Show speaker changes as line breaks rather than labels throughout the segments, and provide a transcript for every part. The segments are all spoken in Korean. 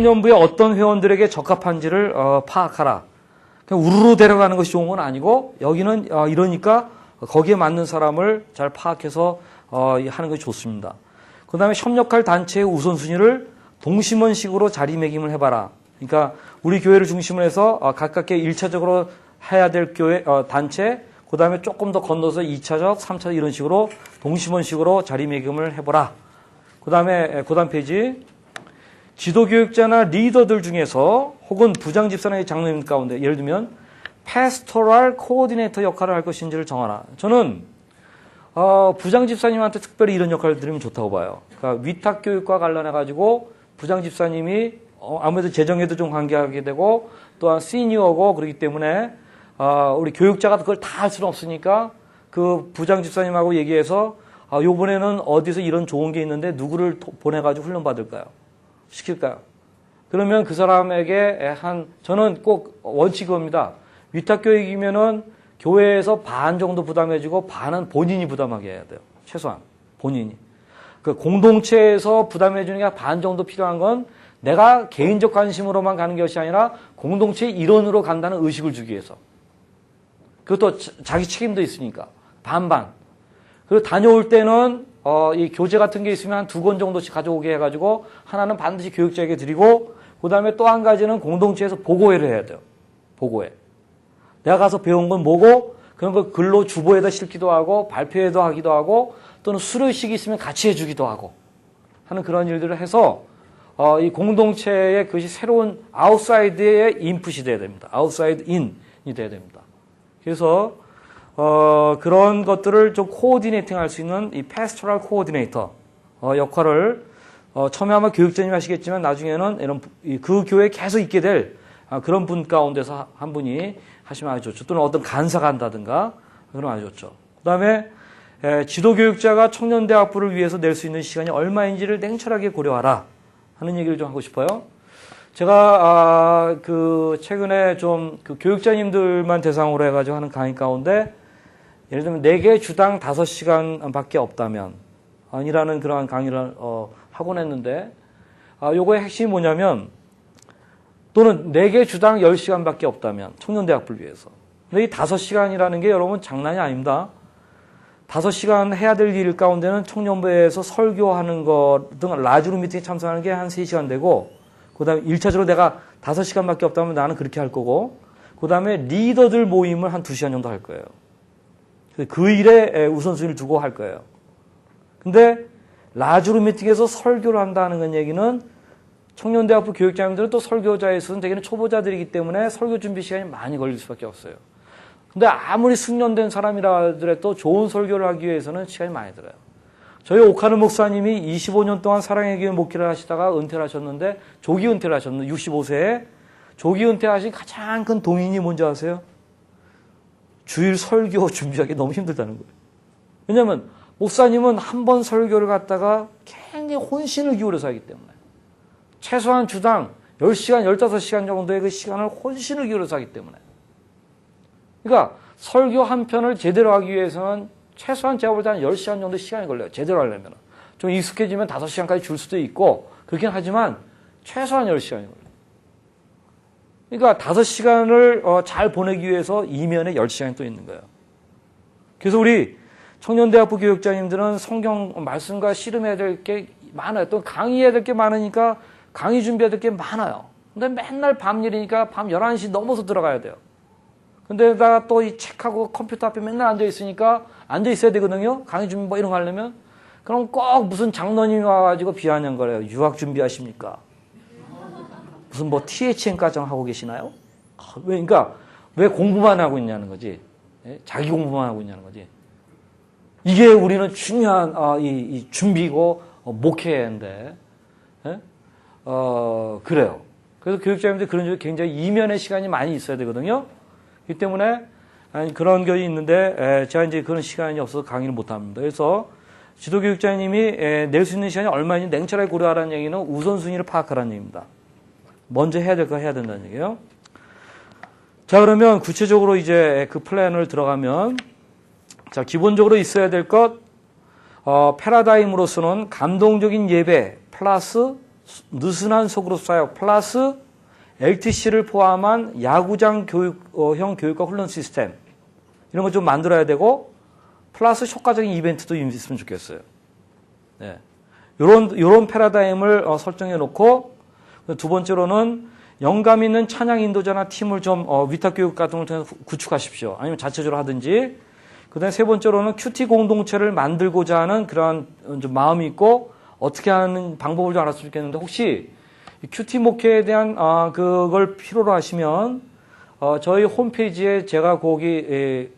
청년부의 어떤 회원들에게 적합한지를 파악하라. 그냥 우르르 데려가는 것이 좋은 건 아니고 여기는 이러니까 거기에 맞는 사람을 잘 파악해서 하는 것이 좋습니다. 그 다음에 협력할 단체의 우선순위를 동심원식으로 자리매김을 해봐라. 그러니까 우리 교회를 중심으로 해서 가깝게 1차적으로 해야 될 교회 단체, 그 다음에 조금 더 건너서 2차적, 3차적 이런 식으로 동심원식으로 자리매김을 해보라. 그 다음에 그 다음 페이지. 지도교육자나 리더들 중에서 혹은 부장집사나 장로님 가운데 예를 들면 패스토럴 코어디네이터 역할을 할 것인지를 정하라. 저는 부장집사님한테 특별히 이런 역할을 드리면 좋다고 봐요. 그러니까 위탁교육과 관련해가지고 부장집사님이 아무래도 재정에도 좀 관계하게 되고 또한 시니어고 그렇기 때문에 우리 교육자가 그걸 다 할 수는 없으니까 그 부장집사님하고 얘기해서 요번에는 어디서 이런 좋은 게 있는데 누구를 보내가지고 훈련받을까요? 시킬까요? 그러면 그 사람에게 저는 꼭 원칙입니다. 위탁교육이면은 교회에서 반 정도 부담해주고 반은 본인이 부담하게 해야 돼요. 최소한 본인이. 그 공동체에서 부담해주는 게 반 정도 필요한 건 내가 개인적 관심으로만 가는 것이 아니라 공동체의 일원으로 간다는 의식을 주기 위해서. 그것도 자기 책임도 있으니까 반반. 그리고 다녀올 때는 이 교재 같은 게 있으면 한 2권 정도씩 가져오게 해가지고 하나는 반드시 교육자에게 드리고 그 다음에 또 한 가지는 공동체에서 보고회를 해야 돼요. 보고회. 내가 가서 배운 건 뭐고 그런 걸 글로 주보에다 실기도 하고 발표회도 하기도 하고 또는 수료식이 있으면 같이 해주기도 하고 하는 그런 일들을 해서 이 공동체의 그것이 새로운 아웃사이드의 인풋이 돼야 됩니다. 아웃사이드 인이 돼야 됩니다. 그래서 그런 것들을 좀 코어디네이팅 할 수 있는 이 패스토럴 코어디네이터 역할을 처음에 아마 교육자님이 하시겠지만 나중에는 이런 그 교회에 계속 있게 될 그런 분 가운데서 한 분이 하시면 아주 좋죠. 또는 어떤 간사가 한다든가 그러면 아주 좋죠. 그 다음에 지도교육자가 청년대학부를 위해서 낼 수 있는 시간이 얼마인지를 냉철하게 고려하라 하는 얘기를 좀 하고 싶어요. 제가 그 최근에 좀 그 교육자님들만 대상으로 해가지고 하는 강의 가운데 예를 들면 4개 주당 5시간밖에 없다면 아니라는 그러한 강의를 하곤 했는데 요거의 핵심이 뭐냐면 또는 4개 주당 10시간밖에 없다면 청년대학부를 위해서. 근데 이 5시간이라는 게 여러분 장난이 아닙니다. 5시간 해야 될 일 가운데는 청년부에서 설교하는 것 등 라주룸 미팅에 참석하는 게 한 3시간 되고 그 다음에 1차적으로 내가 5시간밖에 없다면 나는 그렇게 할 거고 그 다음에 리더들 모임을 한 2시간 정도 할 거예요. 그 일에 우선순위를 두고 할 거예요. 근데 라주룸 미팅에서 설교를 한다는 얘기는 청년대학부 교육자님들은 또 설교자에 있어서는 대개는 초보자들이기 때문에 설교 준비 시간이 많이 걸릴 수밖에 없어요. 근데 아무리 숙련된 사람이라 하더라도 좋은 설교를 하기 위해서는 시간이 많이 들어요. 저희 오카르 목사님이 25년 동안 사랑의 교회 목회를 하시다가 은퇴를 하셨는데 조기 은퇴를 하셨는데 65세에 조기 은퇴하신 가장 큰 동인이 뭔지 아세요? 주일 설교 준비하기 너무 힘들다는 거예요. 왜냐하면 목사님은 한 번 설교를 갖다가 굉장히 혼신을 기울여서 하기 때문에 최소한 주당 10시간, 15시간 정도의 그 시간을 혼신을 기울여서 하기 때문에 그러니까 설교 한 편을 제대로 하기 위해서는 최소한 제가 볼 때 한 10시간 정도 시간이 걸려요. 제대로 하려면. 좀 익숙해지면 5시간까지 줄 수도 있고 그렇긴 하지만 최소한 10시간이 걸려요. 그러니까 5시간을 잘 보내기 위해서 이면에 10시간이 또 있는 거예요. 그래서 우리 청년대학부 교육자님들은 성경 말씀과 씨름해야 될 게 많아요. 또 강의해야 될 게 많으니까 강의 준비해야 될 게 많아요. 근데 맨날 밤 일이니까 밤 11시 넘어서 들어가야 돼요. 근데다가 또 이 책하고 컴퓨터 앞에 맨날 앉아있으니까 앉아있어야 되거든요. 강의 준비 뭐 이런 거 하려면. 그럼 꼭 무슨 장로님이 와가지고 비아냥거려요. 유학 준비하십니까? 무슨 뭐 THN 과정 하고 계시나요? 그러니까 왜 공부만 하고 있냐는 거지. 자기 공부만 하고 있냐는 거지. 이게 우리는 중요한 이 준비고 목회인데 그래요. 그래서 교육자님들 그런 쪽에 굉장히 이면의 시간이 많이 있어야 되거든요. 그렇기 때문에 그런 게 있는데 제가 이제 그런 시간이 없어서 강의를 못 합니다. 그래서 지도교육자님이 낼 수 있는 시간이 얼마인지 냉철하게 고려하라는 얘기는 우선순위를 파악하라는 얘기입니다. 먼저 해야 될 거 해야 된다는 얘기예요. 자, 그러면 구체적으로 이제 그 플랜을 들어가면 자, 기본적으로 있어야 될 것 패러다임으로서는 감동적인 예배 플러스 느슨한 소그룹 사역 플러스 LTC를 포함한 야구장 형 교육과 훈련 시스템 이런 거 좀 만들어야 되고 플러스 효과적인 이벤트도 있으면 좋겠어요. 네. 요런 패러다임을 설정해 놓고 두 번째로는 영감 있는 찬양 인도자나 팀을 좀 위탁 교육 같은 걸 통해서 구축하십시오. 아니면 자체적으로 하든지. 그다음에 세 번째로는 큐티 공동체를 만들고자 하는 그러한 좀 마음이 있고 어떻게 하는 방법을 좀 알았으면 좋겠는데 혹시 큐티 목회에 대한 그걸 필요로 하시면 저희 홈페이지에 제가 거기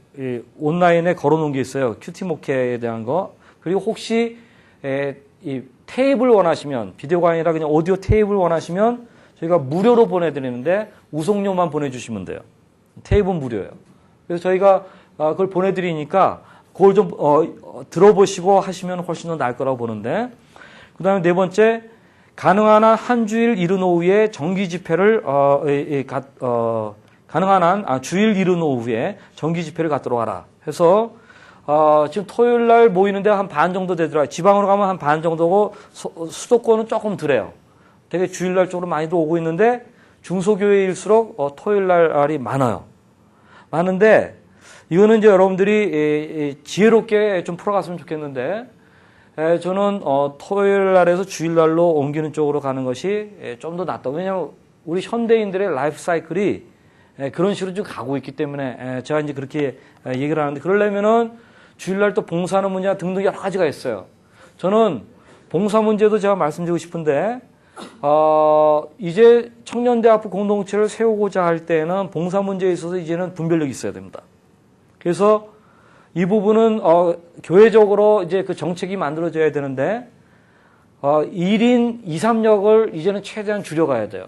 온라인에 걸어놓은 게 있어요. 큐티 목회에 대한 거. 그리고 혹시 이 테이블 원하시면 비디오가 아니라 그냥 오디오 테이블 원하시면 저희가 무료로 보내드리는데 우송료만 보내주시면 돼요. 테이블 무료예요. 그래서 저희가 그걸 보내드리니까 그걸 좀 들어보시고 하시면 훨씬 더 나을 거라고 보는데 그 다음에 네 번째 가능한 한 한 주일 이른 오후에 정기 집회를 가능한 한 주일 이른 오후에 정기 집회를 갖도록 하라 해서 지금 토요일 날 모이는데 한 반 정도 되더라고요. 지방으로 가면 한 반 정도고 수도권은 조금 덜해요. 되게 주일날 쪽으로 많이들 오고 있는데 중소교회일수록 토요일 날이 많아요. 많은데 이거는 이제 여러분들이 지혜롭게 좀 풀어갔으면 좋겠는데 저는 토요일 날에서 주일 날로 옮기는 쪽으로 가는 것이 좀 더 낫다. 왜냐하면 우리 현대인들의 라이프 사이클이 그런 식으로 좀 가고 있기 때문에 제가 이제 그렇게 얘기를 하는데 그러려면은 주일날 또 봉사하는 문제나 등등 여러 가지가 있어요. 저는 봉사 문제도 제가 말씀드리고 싶은데 이제 청년대학부 공동체를 세우고자 할 때는 봉사 문제에 있어서 이제는 분별력이 있어야 됩니다. 그래서 이 부분은 교회적으로 이제 그 정책이 만들어져야 되는데 1인 2, 3역을 이제는 최대한 줄여가야 돼요.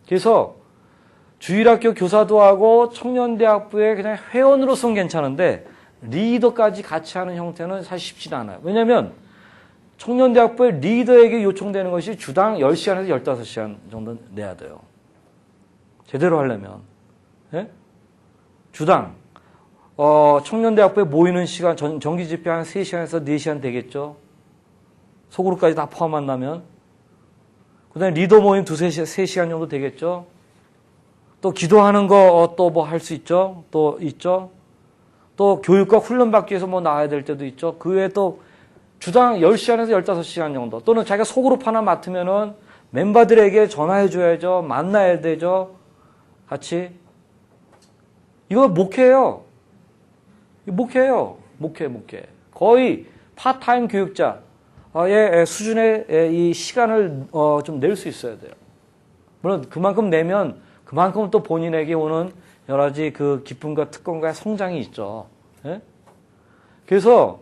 그래서 주일학교 교사도 하고 청년대학부에 그냥 회원으로서는 괜찮은데 리더까지 같이 하는 형태는 사실 쉽지는 않아요. 왜냐하면 청년대학부의 리더에게 요청되는 것이 주당 10시간에서 15시간 정도 내야 돼요. 제대로 하려면. 네? 주당. 청년대학부에 모이는 시간, 정기 집회 한 3시간에서 4시간 되겠죠. 소그룹까지 다 포함한다면. 그 다음에 리더 모임 3시간 정도 되겠죠. 또 기도하는 거 또 뭐 할 수 있죠. 또 있죠. 또 교육과 훈련 받기 위해서 뭐 나와야 될 때도 있죠. 그 외에 또 주당 10시간에서 15시간 정도. 또는 자기가 소그룹 하나 맡으면은 멤버들에게 전화해 줘야죠. 만나야 되죠. 같이. 이거 목회예요. 목회. 거의 파타임 교육자의 수준의 이 시간을 좀 낼 수 있어야 돼요. 물론 그만큼 내면 그만큼 또 본인에게 오는 여러 가지 그 기쁨과 특권과 성장이 있죠. 예? 그래서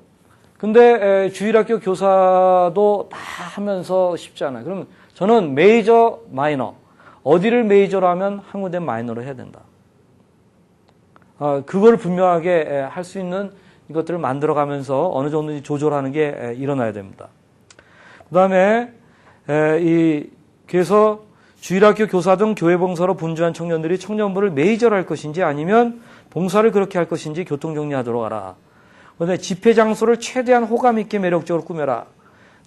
근데 주일학교 교사도 다 하면서 쉽지 않아요. 그러면 저는 메이저, 마이너 어디를 메이저로 하면 한 군데 마이너로 해야 된다. 그걸 분명하게 할 수 있는 이것들을 만들어가면서 어느 정도 조절하는 게 일어나야 됩니다. 그 다음에 그래서 주일학교 교사 등 교회 봉사로 분주한 청년들이 청년부를 메이저로 할 것인지 아니면 봉사를 그렇게 할 것인지 교통정리하도록 하라. 그다음에 집회 장소를 최대한 호감 있게 매력적으로 꾸며라.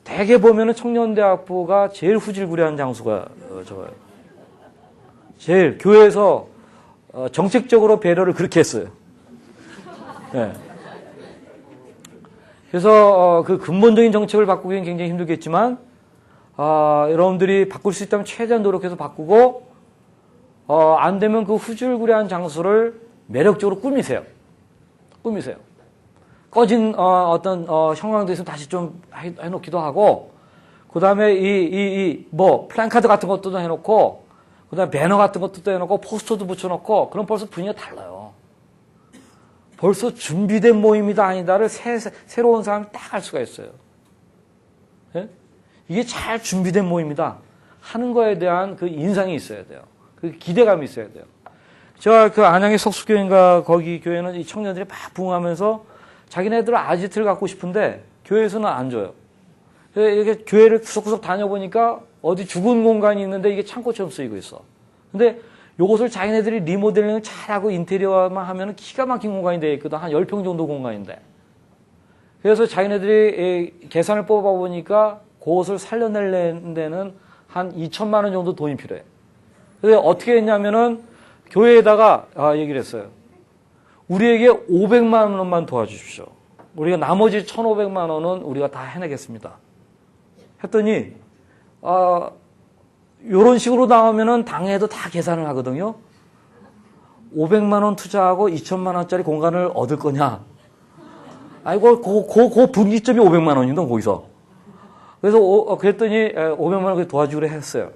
대개 보면은 청년대학부가 제일 후질구레한 장소가 저거예요. 제일 교회에서 정책적으로 배려를 그렇게 했어요. 네. 그래서 그 근본적인 정책을 바꾸기는 굉장히 힘들겠지만 여러분들이 바꿀 수 있다면 최대한 노력해서 바꾸고 안 되면 그 후줄구레한 장소를 매력적으로 꾸미세요. 꺼진 어떤 형광도 있으면 다시 좀 해놓기도 하고 그 다음에 뭐 플랜카드 같은 것도 해놓고 그 다음에 배너 같은 것도 해놓고 포스터도 붙여놓고 그럼 벌써 분위기가 달라요. 벌써 준비된 모임이다 아니다를 새로운 사람이 딱 알 수가 있어요. 네? 이게 잘 준비된 모임이다 하는 거에 대한 그 인상이 있어야 돼요. 그 기대감이 있어야 돼요. 제가 그 안양의 석수교회인가 거기 교회는 이 청년들이 막 부흥하면서 자기네들은 아지트를 갖고 싶은데 교회에서는 안 줘요. 이렇게 교회를 구석구석 다녀보니까 어디 죽은 공간이 있는데 이게 창고처럼 쓰이고 있어. 근데 요것을 자기네들이 리모델링을 잘하고 인테리어만 하면 기가 막힌 공간이 되어 있거든. 한 10평 정도 공간인데. 그래서 자기네들이 계산을 뽑아보니까 그것을 살려내려는 데는 한 2천만 원 정도 돈이 필요해. 그래서 어떻게 했냐면은 교회에다가 얘기를 했어요. 우리에게 500만 원만 도와주십시오. 우리가 나머지 1,500만 원은 우리가 다 해내겠습니다. 했더니 이런 식으로 나오면은 당에도 다 계산을 하거든요. 500만 원 투자하고 2천만 원짜리 공간을 얻을 거냐? 아이고, 그 분기점이 500만 원이다, 거기서. 그래서 그랬더니 500만 원 도와주기로 했어요.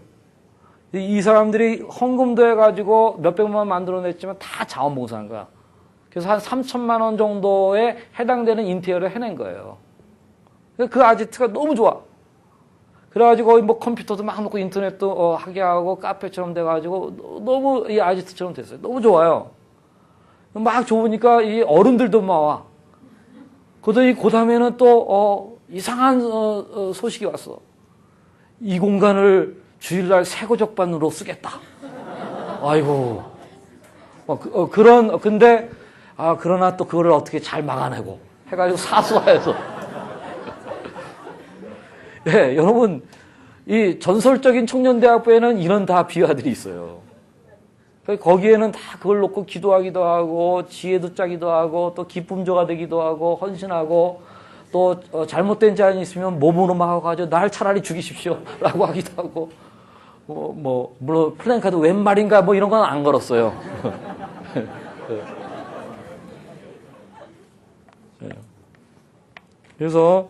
이 사람들이 헌금도 해가지고 몇백만 원 만들어냈지만 다 자원봉사한 거야. 그래서 한 3천만 원 정도에 해당되는 인테리어를 해낸 거예요. 그 아지트가 너무 좋아. 그래가지고 뭐 컴퓨터도 막 놓고 인터넷도 하게 하고 카페처럼 돼가지고 너무 이 아지트처럼 됐어요. 너무 좋아요. 막 좋으니까 이 어른들도 막 와. 그러더니 그 다음에는 또 이상한 소식이 왔어. 이 공간을 주일날 새고적반으로 쓰겠다. 아이고. 근데 그러나 또 그거를 어떻게 잘 막아내고 해가지고 사수화해서. 예, 여러분, 이 전설적인 청년대학부에는 이런 다 비화들이 있어요. 거기에는 다 그걸 놓고 기도하기도 하고, 지혜도 짜기도 하고, 또 기쁨조가 되기도 하고, 헌신하고, 또 잘못된 제안이 있으면 몸으로 막 하고, 날 차라리 죽이십시오. 라고 하기도 하고, 물론 플랜카드 웬 말인가 뭐 이런 건 안 걸었어요. 그래서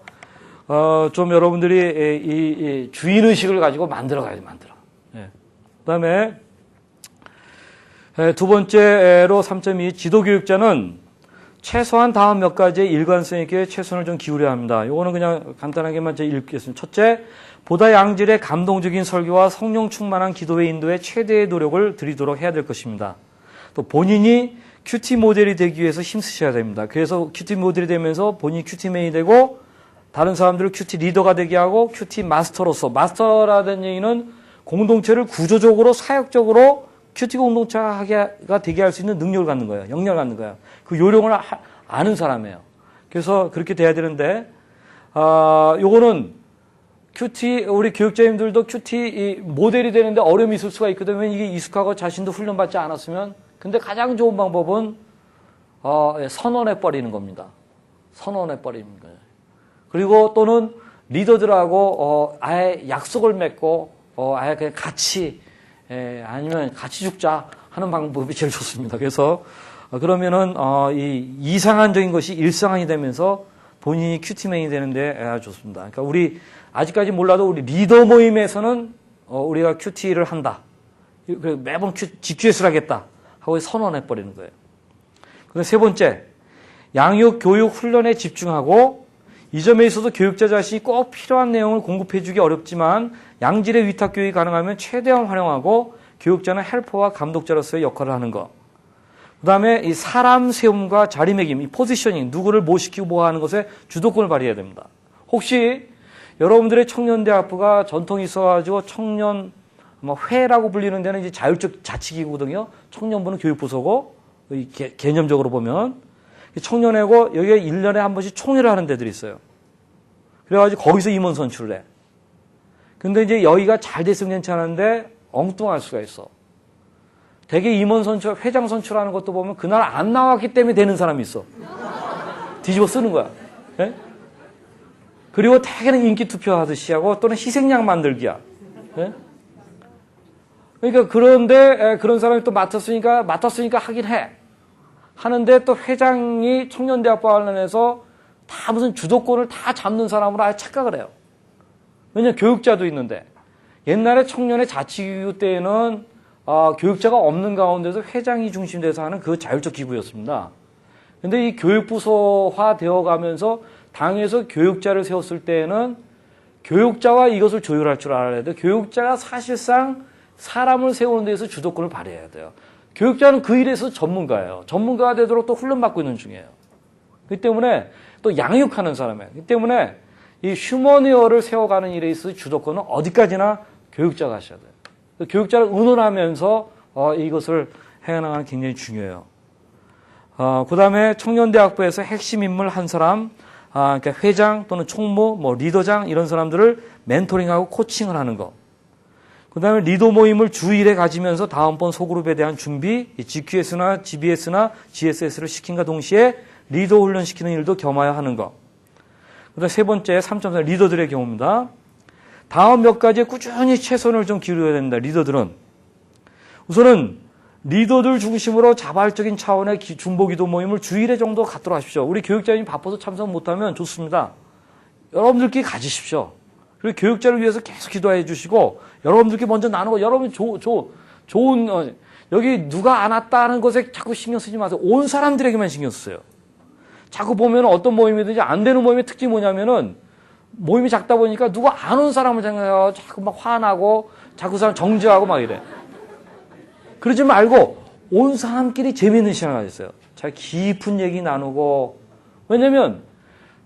좀 여러분들이 이 주인의식을 가지고 만들어가야지, 만들어. 예. 그 다음에 두 번째로 3.2 지도교육자는 최소한 다음 몇 가지의 일관성 있게 최선을 좀 기울여야 합니다. 요거는 그냥 간단하게만 제가 읽겠습니다. 첫째, 보다 양질의 감동적인 설교와 성령 충만한 기도의 인도에 최대의 노력을 들이도록 해야 될 것입니다. 또 본인이 큐티 모델이 되기 위해서 힘쓰셔야 됩니다. 그래서 큐티 모델이 되면서 본인이 큐티맨이 되고 다른 사람들을 큐티 리더가 되게 하고 큐티 마스터로서, 마스터라는 얘기는 공동체를 구조적으로 사역적으로 큐티 공동체가 되게 할 수 있는 능력을 갖는 거예요. 역량을 갖는 거예요. 그 요령을 아는 사람이에요. 그래서 그렇게 돼야 되는데 요거는 큐티, 우리 교육자님들도 큐티 모델이 되는데 어려움이 있을 수가 있거든요. 왜냐면 이게 익숙하고 자신도 훈련받지 않았으면. 근데 가장 좋은 방법은 선언해버리는 겁니다. 선언해버리는 거예요. 그리고 또는 리더들하고 아예 약속을 맺고 아예 그냥 같이 아니면 같이 죽자 하는 방법이 제일 좋습니다. 그래서 그러면은 이 이상한적인 것이 일상이 되면서 본인이 큐티맨이 되는데 좋습니다. 그러니까 우리 아직까지 몰라도 우리 리더 모임에서는 우리가 큐티를 한다. 매번 집주에서 하겠다 하고 선언해버리는 거예요. 그리고 세 번째, 양육, 교육, 훈련에 집중하고 이 점에 있어서 교육자 자신이 꼭 필요한 내용을 공급해주기 어렵지만 양질의 위탁 교육이 가능하면 최대한 활용하고 교육자는 헬퍼와 감독자로서의 역할을 하는 것. 그 다음에 이 사람 세움과 자리매김, 이 포지셔닝, 누구를 뭐 시키고 뭐 하는 것에 주도권을 발휘해야 됩니다. 혹시 여러분들의 청년대학부가 전통이 있어가지고 청년 회라고 불리는 데는 이제 자율적 자치기구거든요. 청년부는 교육부서고 개념적으로 보면 청년회고 여기가 1년에 한 번씩 총회를 하는 데들이 있어요. 그래가지고 거기서 임원 선출을 해. 근데 이제 여기가 잘 됐으면 괜찮은데 엉뚱할 수가 있어. 대개 임원 선출, 회장 선출하는 것도 보면 그날 안 나왔기 때문에 되는 사람이 있어. 뒤집어 쓰는 거야. 네? 그리고 대개는 인기 투표하듯이 하고 또는 희생양 만들기야. 네? 그러니까 그런데 그런 사람이 또 맡았으니까 하긴 해. 하는데 또 회장이 청년대학과 관련해서 다 무슨 주도권을 다 잡는 사람으로 아예 착각을 해요. 왜냐면 교육자도 있는데 옛날에 청년의 자치기구 때에는 교육자가 없는 가운데서 회장이 중심돼서 하는 그 자율적 기구였습니다. 근데 이 교육부서화 되어 가면서 당에서 교육자를 세웠을 때에는 교육자와 이것을 조율할 줄 알아야 돼요. 교육자가 사실상 사람을 세우는 데서 주도권을 발휘해야 돼요. 교육자는 그 일에서 전문가예요. 전문가가 되도록 또 훈련받고 있는 중이에요. 그렇기 때문에 또 양육하는 사람이에요. 그렇기 때문에 이 휴머니어를 세워가는 일에 있어서 주도권은 어디까지나 교육자가 하셔야 돼요. 교육자를 의논하면서 이것을 해나가는 게 굉장히 중요해요. 그 다음에 청년대학부에서 핵심 인물 한 사람, 그러니까 회장 또는 총무, 리더장 이런 사람들을 멘토링하고 코칭을 하는 거. 그 다음에 리더 모임을 주 1회 가지면서 다음번 소그룹에 대한 준비, GQS나 GBS나 GSS를 시킨과 동시에 리더 훈련시키는 일도 겸하여 하는 거. 그 다음에 세 번째 3.4 리더들의 경우입니다. 다음 몇 가지에 꾸준히 최선을 좀 기울여야 됩니다. 리더들은. 우선은 리더들 중심으로 자발적인 차원의 중보기도 모임을 주 1회 정도 갖도록 하십시오. 우리 교육자님이 바빠서 참석 못하면 좋습니다. 여러분들끼리 가지십시오. 그리고 교육자를 위해서 계속 기도해 주시고 여러분들끼리 먼저 나누고 여러분 좋은 여기 누가 안 왔다는 것에 자꾸 신경 쓰지 마세요. 온 사람들에게만 신경 쓰세요. 자꾸 보면 어떤 모임이든지 안 되는 모임의 특징이 뭐냐면은 모임이 작다 보니까 누가 안 온 사람을 생각해요. 자꾸 막 화나고 자꾸 사람 정죄하고 막 이래. 그러지 말고 온 사람끼리 재미있는 시간을 가졌어요. 잘 깊은 얘기 나누고. 왜냐면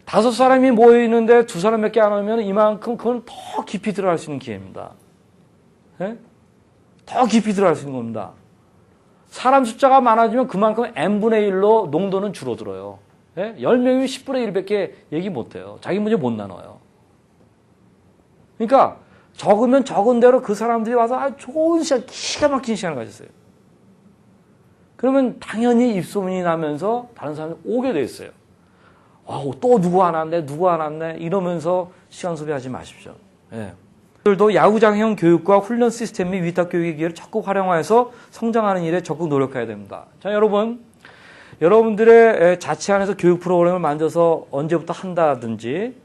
5사람이 모여있는데 2사람밖에 안 오면 이만큼 그건 더 깊이 들어갈 수 있는 기회입니다. 네? 더 깊이 들어갈 수 있는 겁니다. 사람 숫자가 많아지면 그만큼 n분의 1로 농도는 줄어들어요. 네? 10명이면 10분의 1밖에 얘기 못해요. 자기 문제 못 나눠요. 그러니까 적으면 적은 대로 그 사람들이 와서 좋은 시간, 기가 막힌 시간을 가졌어요. 그러면 당연히 입소문이 나면서 다른 사람이 오게 돼 있어요. 또 누구 안 왔네, 누구 안 왔네 이러면서 시간 소비하지 마십시오. 예. 들도 야구장형 교육과 훈련 시스템 및 위탁 교육의 기회를 적극 활용하여서 성장하는 일에 적극 노력해야 됩니다. 자, 여러분들의 자치 안에서 교육 프로그램을 만들어서 언제부터 한다든지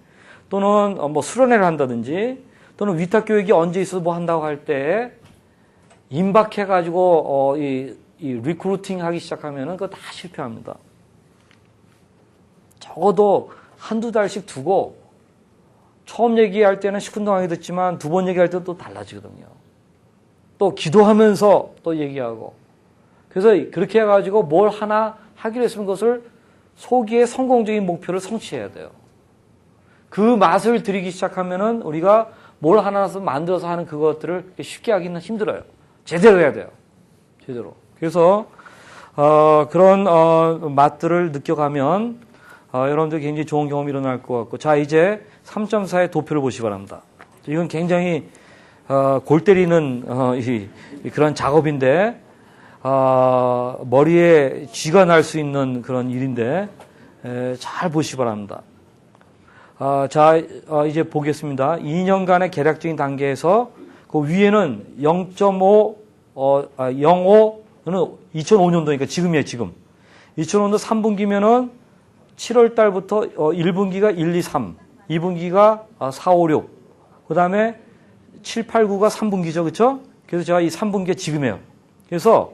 또는 뭐 수련회를 한다든지 또는 위탁 교육이 언제 있어서 뭐 한다고 할 때 임박해가지고 이 리크루팅 하기 시작하면은 그거 다 실패합니다. 적어도 한두 달씩 두고 처음 얘기할 때는 시큰둥하게 듣지만 두 번 얘기할 때는 또 달라지거든요. 또 기도하면서 또 얘기하고. 그래서 그렇게 해가지고 뭘 하나 하기로 했으면 그것을 소기의 성공적인 목표를 성취해야 돼요. 그 맛을 들이기 시작하면은 우리가 뭘 하나 만들어서 하는 그것들을 쉽게 하기는 힘들어요. 제대로 해야 돼요. 제대로. 그래서 그런 맛들을 느껴가면 여러분들 굉장히 좋은 경험이 일어날 것 같고. 자, 이제 3.4의 도표를 보시기 바랍니다. 이건 굉장히 골 때리는 그런 작업인데 머리에 쥐가 날 수 있는 그런 일인데 잘 보시기 바랍니다. 자, 이제 보겠습니다. 2년간의 계략적인 단계에서 그 위에는 0.5, 05는 2005년도니까 지금이에요, 지금. 2005년도 3분기면은 7월 달부터 1분기가 1, 2, 3, 2분기가 4, 5, 6, 그 다음에 7, 8, 9가 3분기죠, 그쵸? 그래서 제가 이 3분기가 지금이에요. 그래서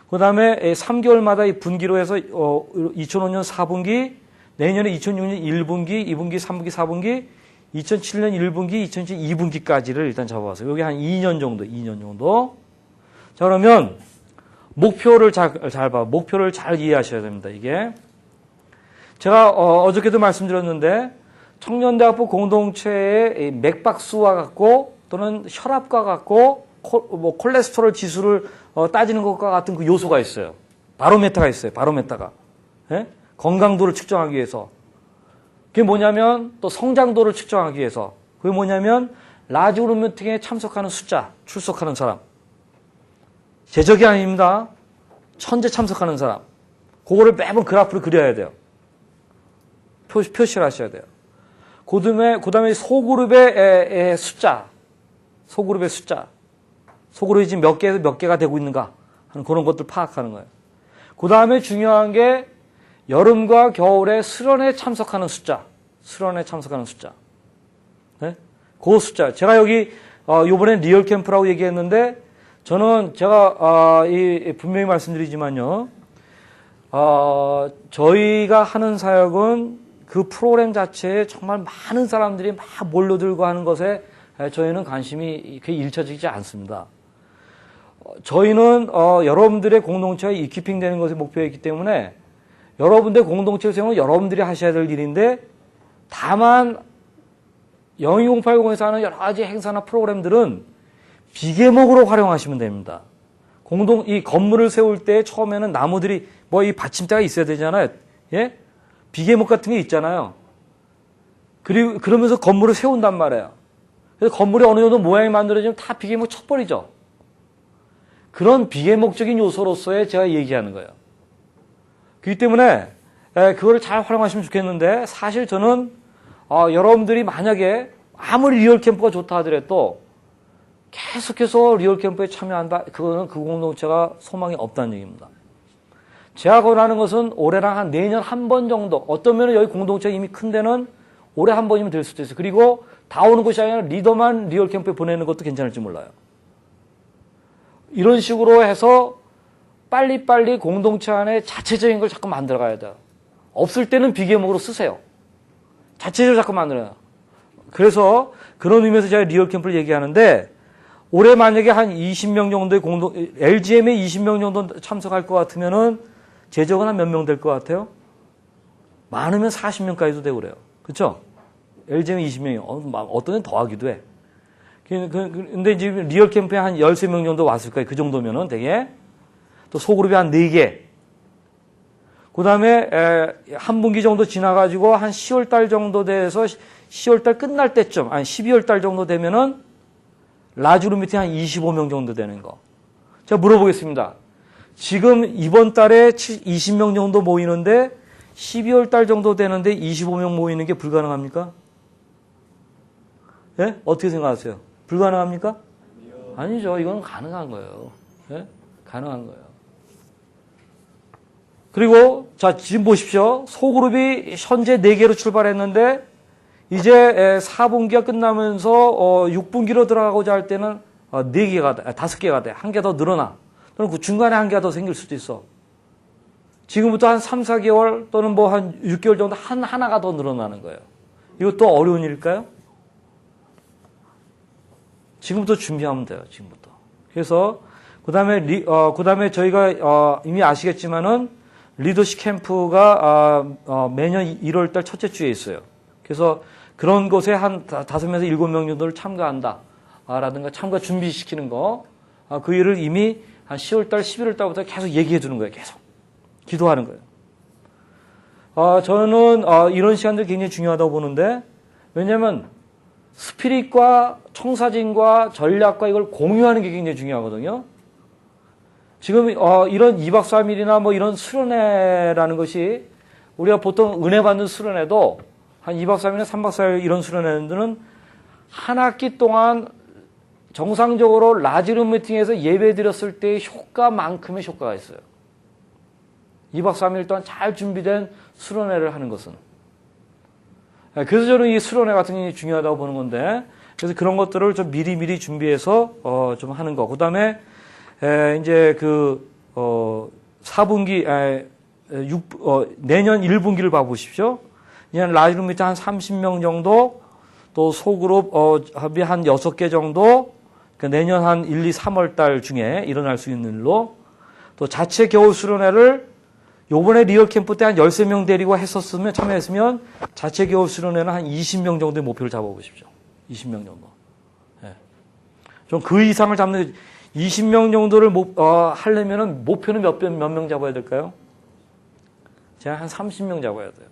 그 다음에 3개월마다 이 분기로 해서 2005년 4분기, 내년에 2006년 1분기, 2분기, 3분기, 4분기, 2007년 1분기, 2007년 2분기까지를 일단 잡아봤어요. 여기 한 2년 정도, 2년 정도. 자, 그러면 목표를 목표를 잘 이해하셔야 됩니다, 이게. 제가 어저께도 말씀드렸는데 청년대학부 공동체의 맥박수와 같고 또는 혈압과 같고 콜레스테롤 지수를 따지는 것과 같은 그 요소가 있어요. 바로메타가 있어요. 바로메타가. 예? 건강도를 측정하기 위해서. 그게 뭐냐면 또 성장도를 측정하기 위해서. 그게 뭐냐면 라지 그룹 미팅에 참석하는 숫자, 출석하는 사람. 제적이 아닙니다. 천재 참석하는 사람. 그거를 매번 그래프를 그려야 돼요. 표시를 하셔야 돼요. 그 다음에 소그룹의 숫자. 소그룹의 숫자. 소그룹이 지금 몇 개가 되고 있는가 하는 그런 것들 파악하는 거예요. 그 다음에 중요한 게 여름과 겨울에 수련회 참석하는 숫자. 수련회 참석하는 숫자. 네? 그 숫자. 제가 여기 요번엔 리얼 캠프라고 얘기했는데 저는 제가 분명히 말씀드리지만요. 저희가 하는 사역은 그 프로그램 자체에 정말 많은 사람들이 막 몰려들고 하는 것에 저희는 관심이 그렇게 일차적이지 않습니다. 저희는 여러분들의 공동체가 이퀴핑 되는 것이 목표이기 때문에 여러분들의 공동체를 세우는 여러분들이 하셔야 될 일인데 다만 02080에서 하는 여러 가지 행사나 프로그램들은 비계목으로 활용하시면 됩니다. 이 건물을 세울 때 처음에는 나무들이 이 받침대가 있어야 되잖아요. 예? 비계목 같은 게 있잖아요. 그러면서 건물을 세운단 말이에요. 그래서 건물이 어느 정도 모양이 만들어지면 다 비계목 쳐버리죠. 그런 비계목적인 요소로서의 제가 얘기하는 거예요. 그렇기 때문에 그거를 잘 활용하시면 좋겠는데, 사실 저는 여러분들이 만약에 아무리 리얼 캠프가 좋다 하더라도 계속해서 리얼 캠프에 참여한다, 그거는 그 공동체가 소망이 없다는 얘기입니다. 제가 권하는 것은 올해랑 한 내년 한 번 정도, 어떤 면은 여기 공동체가 이미 큰 데는 올해 한 번이면 될 수도 있어요. 그리고 다 오는 것이 아니라 리더만 리얼 캠프에 보내는 것도 괜찮을지 몰라요. 이런 식으로 해서 빨리빨리 공동체 안에 자체적인 걸 자꾸 만들어가야 돼요. 없을 때는 비계목으로 쓰세요. 자체적으로 자꾸 만들어요. 그래서 그런 의미에서 제가 리얼 캠프를 얘기하는데, 올해 만약에 한 20명 정도의 LGM에 20명 정도 참석할 것 같으면은 제적은 한 몇 명 될 것 같아요? 많으면 40명까지도 되고 그래요. 그렇죠? LGM에 20명이 어떤 데는 더 하기도 해. 근데 지금 리얼 캠프에 한 13명 정도 왔을 거예요. 그 정도면은 되게. 또 소그룹이 한 4개. 그 다음에 한 분기 정도 지나가지고 한 10월 달 정도 돼서 10월 달 끝날 때쯤, 한 12월 달 정도 되면은 라지그룹 미팅 한 25명 정도 되는 거. 제가 물어보겠습니다. 지금 이번 달에 20명 정도 모이는데 12월 달 정도 되는데 25명 모이는 게 불가능합니까? 예? 어떻게 생각하세요? 불가능합니까? 아니죠. 이건 가능한 거예요. 예? 가능한 거예요. 그리고 자, 지금 보십시오. 소그룹이 현재 4개로 출발했는데 이제 4분기가 끝나면서 6분기로 들어가고자 할 때는 4개가 돼, 5개가 돼. 1개 더 늘어나. 또는 그 중간에 1개가 더 생길 수도 있어. 지금부터 한 3, 4개월 또는 뭐 한 6개월 정도 하나가 더 늘어나는 거예요. 이것도 어려운 일일까요? 지금부터 준비하면 돼요. 지금부터. 그래서 그다음에 저희가 이미 아시겠지만은 리더십 캠프가 매년 1월 달 첫째 주에 있어요. 그래서 그런 곳에 한 5명에서 7명 정도를 참가한다. 라든가 참가 준비시키는 거. 그 일을 이미 한 10월 달, 11월 달부터 계속 얘기해 주는 거예요. 계속. 기도하는 거예요. 저는 이런 시간들이 굉장히 중요하다고 보는데, 왜냐면 스피릿과 청사진과 전략과 이걸 공유하는 게 굉장히 중요하거든요. 지금 이런 2박 3일이나 뭐 이런 수련회라는 것이 우리가 보통 은혜 받는 수련회도 한 2박 3일이나 3박 4일 이런 수련회들은 한 학기 동안 정상적으로 라지룸 미팅에서 예배 드렸을 때의 효과만큼의 효과가 있어요. 2박 3일 동안 잘 준비된 수련회를 하는 것은. 그래서 저는 이 수련회 같은 게 중요하다고 보는 건데, 그래서 그런 것들을 좀 미리미리 준비해서 좀 하는 거. 그 다음에 이제 4분기, 내년 1분기를 봐보십시오. 이제 라지룸 미팅 한 30명 정도, 또 소그룹 합이 한 6개 정도, 그러니까 내년 한 1, 2, 3월 달 중에 일어날 수 있는 일로, 또 자체 겨울 수련회를 요번에 리얼 캠프 때 한 13명 데리고 참여했으면 자체 겨울 수련회는 한 20명 정도의 목표를 잡아보십시오. 20명 정도. 예. 좀 그 이상을 잡는, 20명 정도를 하려면은 목표는 몇 명 잡아야 될까요? 제가 한 30명 잡아야 돼요.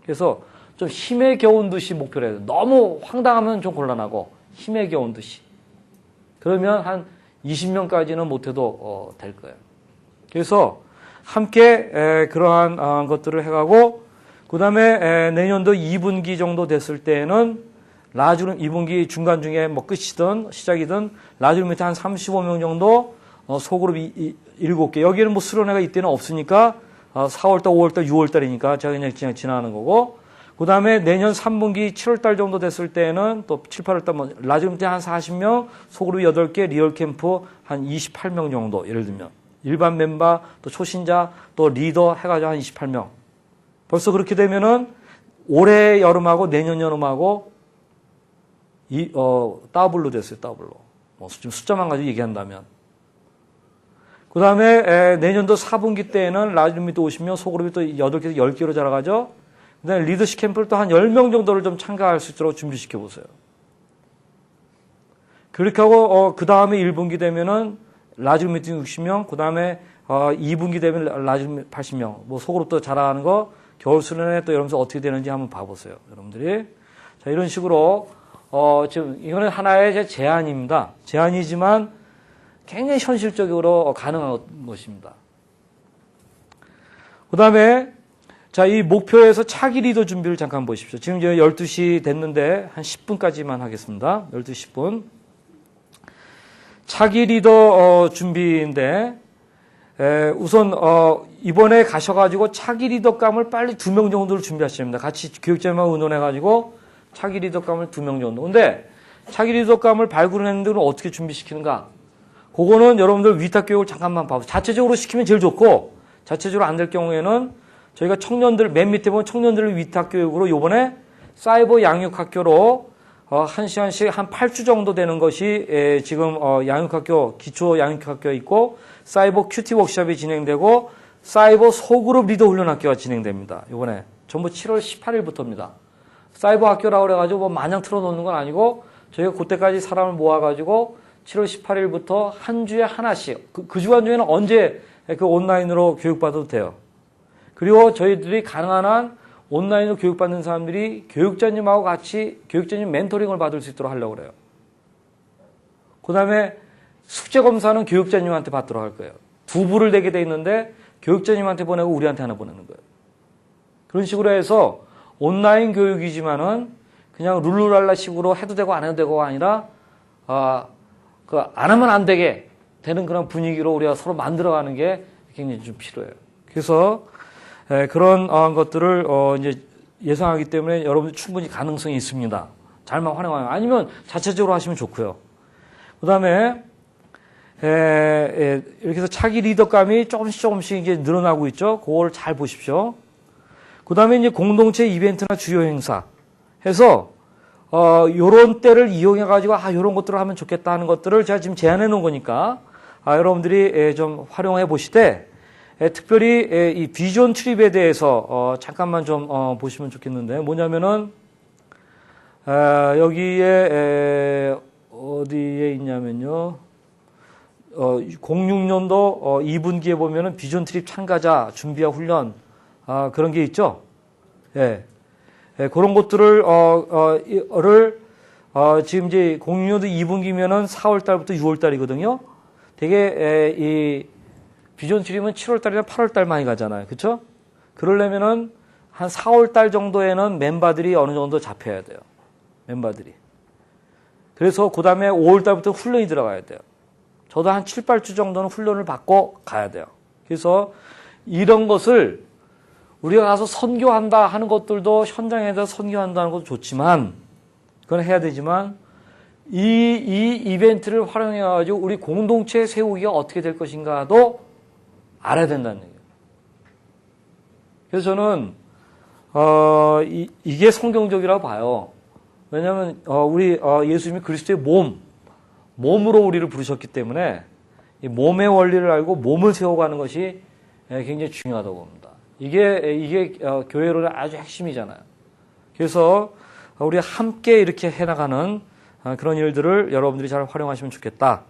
그래서 좀 힘에 겨운 듯이 목표를 해야 돼요. 너무 황당하면 좀 곤란하고, 힘에 겨운 듯이. 그러면 한 20명까지는 못해도 될 거예요. 그래서 함께 그러한 것들을 해가고, 그 다음에 내년도 2분기 정도 됐을 때는 라지룸 2분기 중간 중에 뭐 끝이든 시작이든 라지룸 밑에 한 35명 정도, 소그룹 7개. 여기는 뭐 수련회가 이때는 없으니까 4월달, 5월달, 6월달이니까 제가 그냥 지나가는 거고, 그 다음에 내년 3분기 7월달 정도 됐을 때는 또 7, 8월달 뭐 라지룸 밑에 한 40명, 소그룹 8개, 리얼 캠프 한 28명 정도, 예를 들면. 일반 멤버, 또 초신자, 또 리더 해가지고 한 28명. 벌써 그렇게 되면은 올해 여름하고 내년 여름하고 더블로 됐어요, 더블로. 지금 숫자만 가지고 얘기한다면. 그 다음에 내년도 4분기 때에는 라지룸 밑에 50명, 소그룹이 또 8개에서 10개로 자라가죠. 그 다음에 리더십 캠프를 또 한 10명 정도를 좀 참가할 수 있도록 준비시켜 보세요. 그렇게 하고, 그 다음에 1분기 되면은 라지룸 미팅 60명, 그 다음에 2분기 되면 라지룸 80명, 뭐 소그룹도 잘하는 거, 겨울 수련회 또 이러면서 어떻게 되는지 한번 봐보세요, 여러분들이. 자, 이런 식으로 지금 이거는 하나의 제안입니다. 제안이지만 굉장히 현실적으로 가능한 것입니다. 그 다음에 자, 이 목표에서 차기 리더 준비를 잠깐 보십시오. 지금 이제 12시 됐는데 한 10분까지만 하겠습니다. 12시 10분. 차기 리더 준비인데 우선 이번에 가셔가지고 차기 리더감을 빨리 2명 정도를 준비하셔야 됩니다. 같이 교육자님과 의논해가지고 차기 리더감을 2명 정도. 근데 차기 리더감을 발굴해내는 데는 어떻게 준비시키는가? 그거는 여러분들 위탁 교육을 잠깐만 봐보세요. 자체적으로 시키면 제일 좋고 자체적으로 안 될 경우에는 저희가 청년들 맨 밑에 보면 청년들을 위탁 교육으로 요번에 사이버 양육학교로 1시간씩 한 8주 정도 되는 것이 지금 양육학교 기초 양육학교에 있고 사이버 큐티 워크숍이 진행되고 사이버 소그룹 리더 훈련학교가 진행됩니다. 요번에 전부 7월 18일부터입니다. 사이버 학교라고 그래가지고 뭐 마냥 틀어놓는 건 아니고 저희가 그때까지 사람을 모아가지고 7월 18일부터 한 주에 하나씩 그 주간 중에는 언제 그 온라인으로 교육받아도 돼요. 그리고 저희들이 가능한 한 온라인으로 교육받는 사람들이 교육자님하고 같이 교육자님 멘토링을 받을 수 있도록 하려고 그래요. 그 다음에 숙제검사는 교육자님한테 받도록 할 거예요. 두 부를 내게 돼 있는데 교육자님한테 보내고 우리한테 하나 보내는 거예요. 그런 식으로 해서 온라인 교육이지만은 그냥 룰루랄라 식으로 해도 되고 안 해도 되고가 아니라 안 하면 안 되게 되는 그런 분위기로 우리가 서로 만들어가는 게 굉장히 좀 필요해요. 그래서 그런 것들을 이제 예상하기 때문에 여러분들 충분히 가능성이 있습니다. 잘만 활용하면 아니면 자체적으로 하시면 좋고요. 그다음에 이렇게 해서 차기 리더감이 조금씩 이제 늘어나고 있죠. 그걸 잘 보십시오. 그다음에 이제 공동체 이벤트나 주요 행사 해서 요런 때를 이용해 가지고 요런 것들을 하면 좋겠다 하는 것들을 제가 지금 제안해 놓은 거니까 여러분들이 좀 활용해 보시되 특별히 이 비전 트립에 대해서 잠깐만 좀 보시면 좋겠는데 뭐냐면은 여기에 어디에 있냐면요. 06년도 2분기에 보면은 비전 트립 참가자 준비와 훈련 그런 게 있죠. 예. 그런 것들을 지금 이제 06년도 2분기면은 4월 달부터 6월 달이거든요. 되게 이 비전 트립은 7월 달이나 8월 달 많이 가잖아요. 그렇죠? 그러려면은 한 4월 달 정도에는 멤버들이 어느 정도 잡혀야 돼요. 멤버들이. 그래서 그다음에 5월 달부터 훈련이 들어가야 돼요. 저도 한 7, 8주 정도는 훈련을 받고 가야 돼요. 그래서 이런 것을 우리가 가서 선교한다 하는 것들도 현장에서 선교한다는 것도 좋지만 그건 해야 되지만 이 이벤트를 활용해가지고 우리 공동체 세우기가 어떻게 될 것인가도 알아야 된다는 얘기예요. 그래서 저는 이게 성경적이라고 봐요. 왜냐하면 우리 예수님이 그리스도의 몸으로 우리를 부르셨기 때문에 이 몸의 원리를 알고 몸을 세워가는 것이 굉장히 중요하다고 봅니다. 이게 교회론의 아주 핵심이잖아요. 그래서 우리 함께 이렇게 해나가는 그런 일들을 여러분들이 잘 활용하시면 좋겠다.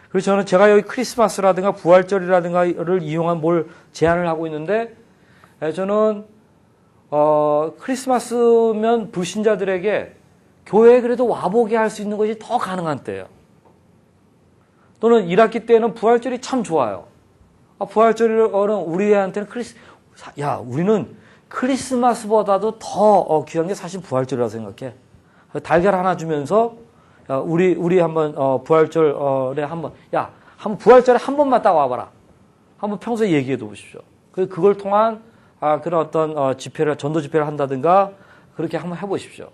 그래서 저는 제가 여기 크리스마스라든가 부활절이라든가를 이용한 뭘 제안을 하고 있는데 저는 크리스마스면 불신자들에게 교회에 그래도 와보게 할 수 있는 것이 더 가능한 때예요. 또는 1학기 때는 부활절이 참 좋아요. 부활절은 우리한테는 우리는 크리스마스보다도 더 귀한 게 사실 부활절이라고 생각해. 달걀 하나 주면서 우리 한번 부활절에 한번 부활절에 한 번만 딱 와봐라. 한번 평소에 얘기해도 보십시오. 그걸 통한 그런 어떤 전도 집회를 한다든가 그렇게 한번 해보십시오.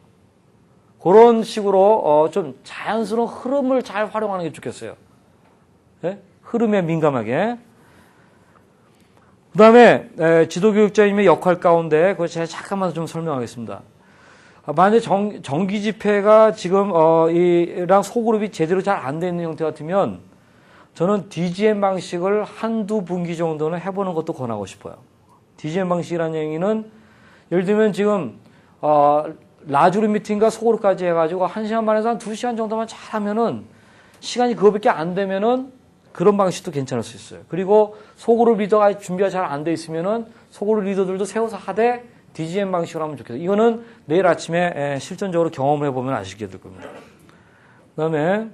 그런 식으로 좀 자연스러운 흐름을 잘 활용하는 게 좋겠어요. 네? 흐름에 민감하게. 그 다음에 지도교육자님의 역할 가운데 그거 제가 잠깐만 좀 설명하겠습니다. 만약에 정기 집회가 지금 이랑 소그룹이 제대로 잘 안 되는 형태 같으면 저는 DGM 방식을 한두 분기 정도는 해보는 것도 권하고 싶어요. DGM 방식이라는 얘기는 예를 들면 지금 라주르 미팅과 소그룹까지 해가지고 1시간 반에서 한 2시간 정도만 잘하면은 시간이 그거밖에 안 되면은 그런 방식도 괜찮을 수 있어요. 그리고 소그룹 리더가 준비가 잘 안 돼 있으면은 소그룹 리더들도 세워서 하되 DGM 방식으로 하면 좋겠어요. 이거는 내일 아침에 실전적으로 경험을 해보면 아시게 될 겁니다. 그 다음에,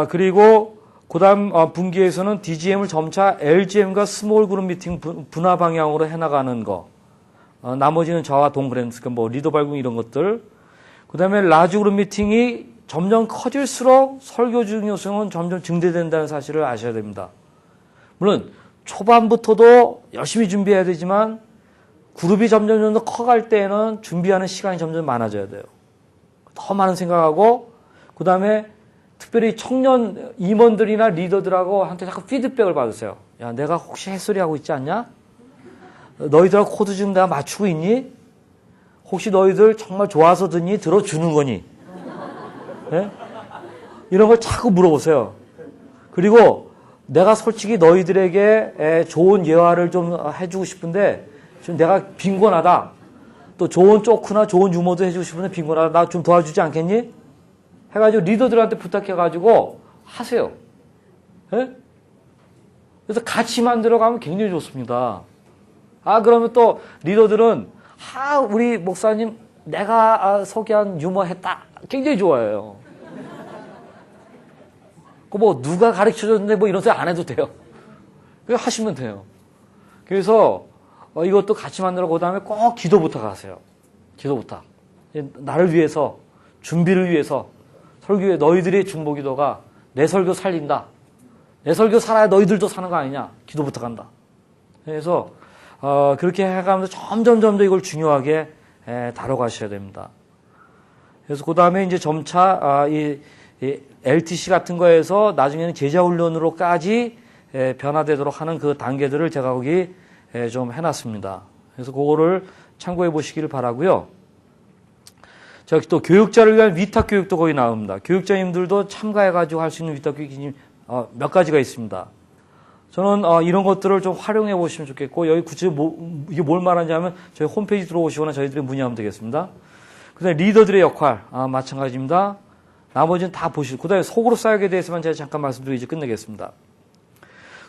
그리고, 그 다음 분기에서는 DGM을 점차 LGM과 스몰 그룹 미팅 분화 방향으로 해나가는 거. 나머지는 저와 동그랜스, 뭐 리더 발굴 이런 것들. 그 다음에 라지 그룹 미팅이 점점 커질수록 설교 중요성은 점점 증대된다는 사실을 아셔야 됩니다. 물론 초반부터도 열심히 준비해야 되지만 그룹이 점점 더 커갈 때에는 준비하는 시간이 점점 많아져야 돼요. 더 많은 생각하고 그 다음에 특별히 청년 임원들이나 리더들하고 한테 자꾸 피드백을 받으세요. 야, 내가 혹시 햇소리 하고 있지 않냐? 너희들하고 코드 좀 내가 맞추고 있니? 혹시 너희들 정말 좋아서 듣니? 들어주는 거니? 네? 이런 걸 자꾸 물어보세요. 그리고 내가 솔직히 너희들에게 좋은 예화를 좀 해주고 싶은데 지금 내가 빈곤하다. 또 좋은 조크나 좋은 유머도 해주고 싶은데 빈곤하다. 나 좀 도와주지 않겠니? 해가지고 리더들한테 부탁해가지고 하세요. 네? 그래서 같이 만들어가면 굉장히 좋습니다. 그러면 또 리더들은 우리 목사님 내가 소개한 유머 했다. 굉장히 좋아해요. 뭐 누가 가르쳐줬는데 뭐 이런 소리 안 해도 돼요. 그냥 하시면 돼요. 그래서 이것도 같이 만들어 그 다음에 꼭 기도 부탁하세요. 기도 부탁. 나를 위해서 준비를 위해서 설교에 너희들의 중보기도가 내 설교 살린다. 내 설교 살아야 너희들도 사는 거 아니냐. 기도 부탁한다. 그래서 그렇게 해가면서 점점 이걸 중요하게 다뤄가셔야 됩니다. 그래서 그 다음에 이제 점차 이 LTC 같은 거에서 나중에는 제자훈련으로까지 변화되도록 하는 그 단계들을 제가 거기 좀 해놨습니다. 그래서 그거를 참고해 보시기를 바라고요. 자, 또 교육자를 위한 위탁 교육도 거기 나옵니다. 교육자님들도 참가해가지고 할 수 있는 위탁 교육이 몇 가지가 있습니다. 저는 이런 것들을 좀 활용해 보시면 좋겠고 여기 구체적으로 이게 뭘 말하는지 하면 저희 홈페이지 들어오시거나 저희들이 문의하면 되겠습니다. 그 다음에 리더들의 역할 마찬가지입니다. 나머지는 다 보시고 그 다음에 소그룹 사역에 대해서만 제가 잠깐 말씀드리고 이제 끝내겠습니다.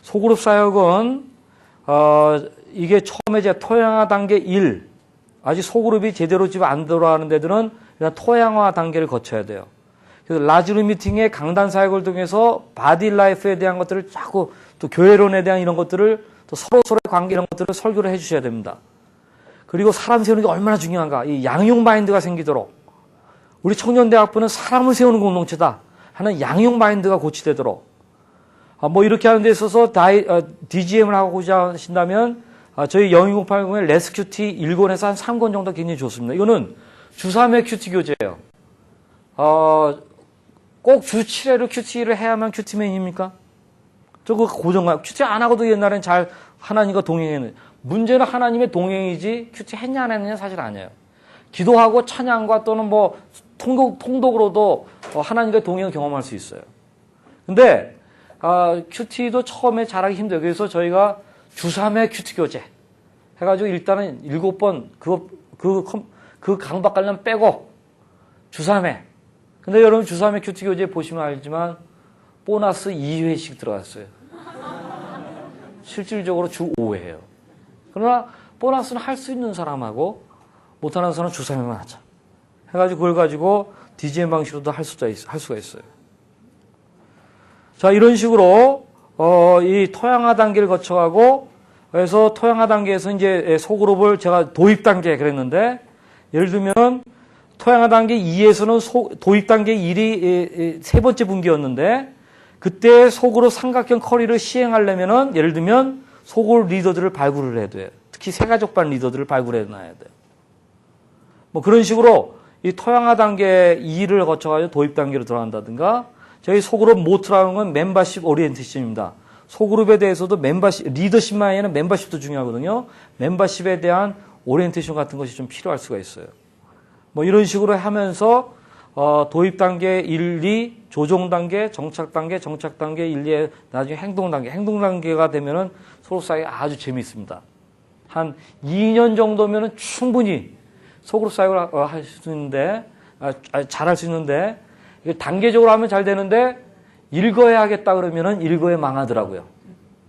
소그룹 사역은 이게 처음에 제가 토양화 단계 1 아직 소그룹이 제대로 지금 안 돌아가는 데들은 그냥 토양화 단계를 거쳐야 돼요. 그래서 라지룸 미팅의 강단 사역을 통해서 바디 라이프에 대한 것들을 자꾸 또 교회론에 대한 이런 것들을 또 서로의 관계 이런 것들을 설교를 해 주셔야 됩니다. 그리고 사람 세우는 게 얼마나 중요한가. 이 양육 마인드가 생기도록 우리 청년대학부는 사람을 세우는 공동체다 하는 양육 마인드가 고치되도록 뭐 이렇게 하는 데 있어서 DGM을 하고자 하신다면 저희 영인공팔공의 레스큐티 1권에서 한 3권 정도 굉장히 좋습니다. 이거는 주3회 큐티 교재예요. 꼭 주 7회로 큐티를 해야만 큐티맨입니까? 저거 고정관 큐티 안 하고도 옛날엔 잘 하나님과 동행했는데 문제는 하나님의 동행이지 큐티 했냐 안 했느냐 사실 아니에요. 기도하고 찬양과 또는 뭐 통독으로도 하나님과 동행을 경험할 수 있어요. 근데 큐티도 처음에 잘하기 힘들어요. 그래서 저희가 주3회 큐티 교재 해가지고 일단은 7번 그 강박 관련 빼고 주3회. 근데 여러분 주3회 큐티 교재 보시면 알지만 보너스 2회씩 들어갔어요. 실질적으로 주 5회예요. 그러나 보너스는 할 수 있는 사람하고 못하는 사람은 주3회만 하자. 해가지고 그걸 가지고 DGM 방식으로도 할 수가 있어요. 자, 이런 식으로 이 토양화 단계를 거쳐가고 그래서 토양화 단계에서 이제 소그룹을 제가 도입 단계 그랬는데 예를 들면 토양화 단계 2에서는 도입 단계 1이 세 번째 분기였는데 그때 소그룹 삼각형 커리를 시행하려면은 예를 들면 소그룹 리더들을 발굴을 해야 돼요. 특히 세가족반 리더들을 발굴해 놔야 돼요. 뭐 그런 식으로 이 토양화 단계 2를 거쳐가지고 도입 단계로 들어간다든가 저희 소그룹 모트라는 건 멤버십 오리엔테이션입니다. 소그룹에 대해서도 리더십만에는 멤버십도 중요하거든요. 멤버십에 대한 오리엔테이션 같은 것이 좀 필요할 수가 있어요. 뭐 이런 식으로 하면서 도입 단계 1, 2, 조정 단계, 정착 단계, 정착 단계 1, 2에 나중에 행동 단계가 되면은 소그룹 사역이 아주 재미있습니다. 한 2년 정도면은 충분히 소그룹 사역을 할 수 있는데 잘할 수 있는데 이게 단계적으로 하면 잘 되는데 일거에 하겠다 그러면은 일거에 망하더라고요.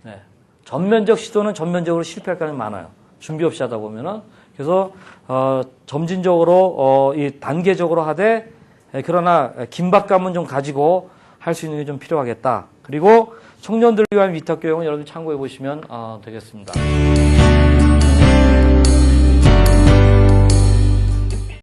네. 전면적 시도는 전면적으로 실패할 가능성이 많아요. 준비 없이 하다 보면은. 그래서 점진적으로 이 단계적으로 하되 그러나 긴박감은 좀 가지고 할 수 있는 게 좀 필요하겠다. 그리고 청년들을 위한 위탁 교육은 여러분 참고해 보시면 되겠습니다.